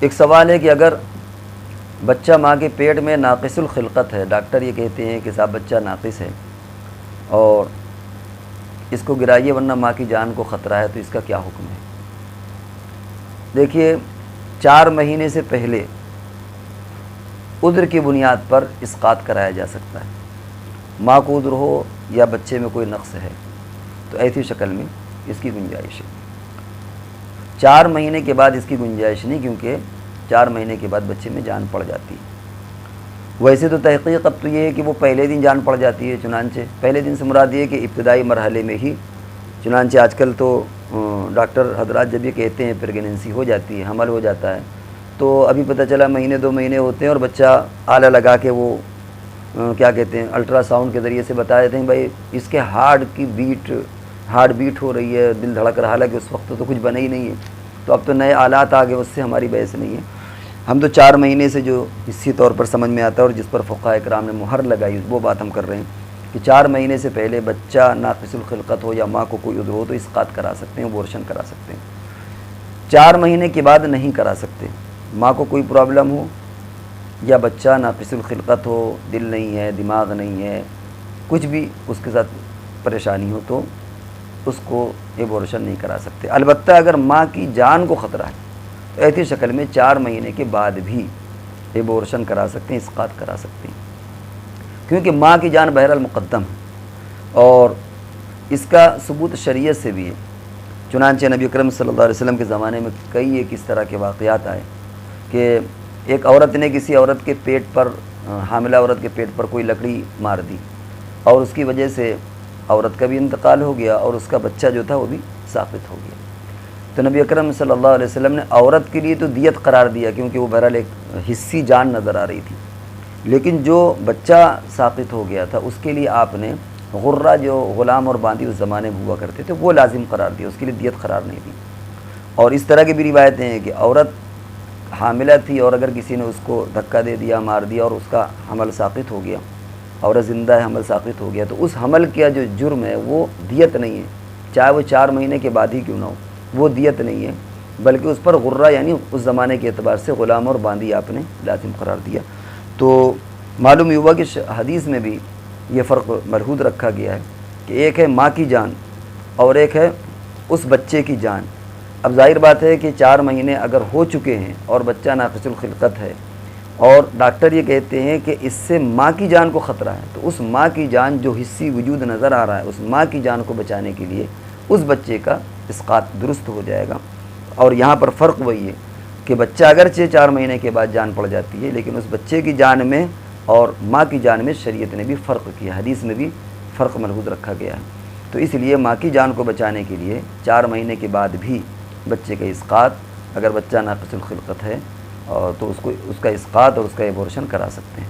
ایک سوال ہے کہ اگر بچہ ماں کے پیٹ میں ناقص الخلقت ہے، ڈاکٹر یہ کہتے ہیں کہ صاحب بچہ ناقص ہے اور اس کو گرائیے ورنہ ماں کی جان کو خطرہ ہے، تو اس کا کیا حکم ہے؟ دیکھیے، 4 مہینے سے پہلے عذر کی بنیاد پر اسقاط کرایا جا سکتا ہے۔ ماں کو عذر ہو یا بچے میں کوئی نقص ہے تو ایسی شکل میں اس کی گنجائش ہے۔ 4 مہینے کے بعد اس کی گنجائش نہیں، کیونکہ 4 مہینے کے بعد بچے میں جان پڑ جاتی ہے۔ ویسے تو تحقیق اب تو یہ ہے کہ وہ پہلے دن جان پڑ جاتی ہے، چنانچہ پہلے دن سے مراد یہ ہے کہ ابتدائی مرحلے میں ہی، چنانچہ آج کل تو ڈاکٹر حضرات جب یہ کہتے ہیں پریگننسی ہو جاتی ہے، حمل ہو جاتا ہے، تو ابھی پتہ چلا مہینے 2 مہینے ہوتے ہیں اور بچہ آلہ لگا کے وہ کیا کہتے ہیں الٹرا ساؤنڈ کے ذریعے سے بتا دیتے ہیں بھائی اس کے ہارٹ بیٹ ہو رہی ہے، دل دھڑک رہا، حالانکہ اس وقت تو کچھ بنا ہی نہیں ہے۔ تو اب تو نئے آلات آ گئے، اس سے ہماری بحث نہیں ہے۔ ہم تو 4 مہینے سے جو حصی طور پر سمجھ میں آتا ہے اور جس پر فقہاء کرام نے مہر لگائی وہ بات ہم کر رہے ہیں کہ 4 مہینے سے پہلے بچہ ناقص الخلقت ہو یا ماں کو کوئی عذر ہو تو اسقاط کرا سکتے ہیں، ابورشن کرا سکتے ہیں۔ 4 مہینے کے بعد نہیں کرا سکتے۔ ماں کو کوئی پرابلم ہو یا بچہ ناقص الخلقت ہو، دل نہیں ہے، دماغ نہیں ہے، کچھ بھی اس کے ساتھ پریشانی ہو تو اس کو ابورشن نہیں کرا سکتے۔ البتہ اگر ماں کی جان کو خطرہ ہے تو ایسی شکل میں 4 مہینے کے بعد بھی ابورشن کرا سکتے ہیں، اسقاط کرا سکتے ہیں، کیونکہ ماں کی جان بہرحال مقدم ہے اور اس کا ثبوت شریعت سے بھی ہے۔ چنانچہ نبی اکرم صلی اللہ علیہ وسلم کے زمانے میں کئی ایک اس طرح کے واقعات آئے کہ ایک عورت نے کسی عورت کے پیٹ پر، حاملہ عورت کے پیٹ پر کوئی لکڑی مار دی اور اس کی وجہ سے عورت کا بھی انتقال ہو گیا اور اس کا بچہ جو تھا وہ بھی ساقط ہو گیا۔ تو نبی اکرم صلی اللہ علیہ وسلم نے عورت کے لیے تو دیت قرار دیا کیونکہ وہ بہرحال ایک حصی جان نظر آ رہی تھی، لیکن جو بچہ ساقط ہو گیا تھا اس کے لیے آپ نے غرہ، جو غلام اور باندی اس زمانے میں ہوا کرتے تھے، وہ لازم قرار دیا، اس کے لیے دیت قرار نہیں دی۔ اور اس طرح کی بھی روایتیں ہیں کہ عورت حاملہ تھی اور اگر کسی نے اس کو دھکا دے دیا، مار دیا اور اس کا حمل ساقط ہو گیا، عورت زندہ ہے، حمل ساقط ہو گیا، تو اس حمل کا جو جرم ہے وہ دیت نہیں ہے، چاہے وہ 4 مہینے کے بعد ہی کیوں نہ ہو، وہ دیت نہیں ہے، بلکہ اس پر غرہ یعنی اس زمانے کے اعتبار سے غلام اور باندی آپ نے لازم قرار دیا۔ تو معلوم یہ ہوا کہ حدیث میں بھی یہ فرق ملحوظ رکھا گیا ہے کہ ایک ہے ماں کی جان اور ایک ہے اس بچے کی جان۔ اب ظاہر بات ہے کہ 4 مہینے اگر ہو چکے ہیں اور بچہ ناقص الخلقت ہے اور ڈاکٹر یہ کہتے ہیں کہ اس سے ماں کی جان کو خطرہ ہے، تو اس ماں کی جان جو حصی وجود نظر آ رہا ہے، اس ماں کی جان کو بچانے کے لیے اس بچے کا اسقاط درست ہو جائے گا۔ اور یہاں پر فرق وہی ہے کہ بچہ اگرچہ 4 مہینے کے بعد جان پڑ جاتی ہے، لیکن اس بچے کی جان میں اور ماں کی جان میں شریعت نے بھی فرق کیا، حدیث میں بھی فرق ملحوظ رکھا گیا ہے۔ تو اس لیے ماں کی جان کو بچانے کے لیے 4 مہینے کے بعد بھی بچے کا اسقاط، اگر بچہ ناقص الخلقت ہے تو اس کا اسقاط اور اس کا ابورشن کرا سکتے ہیں۔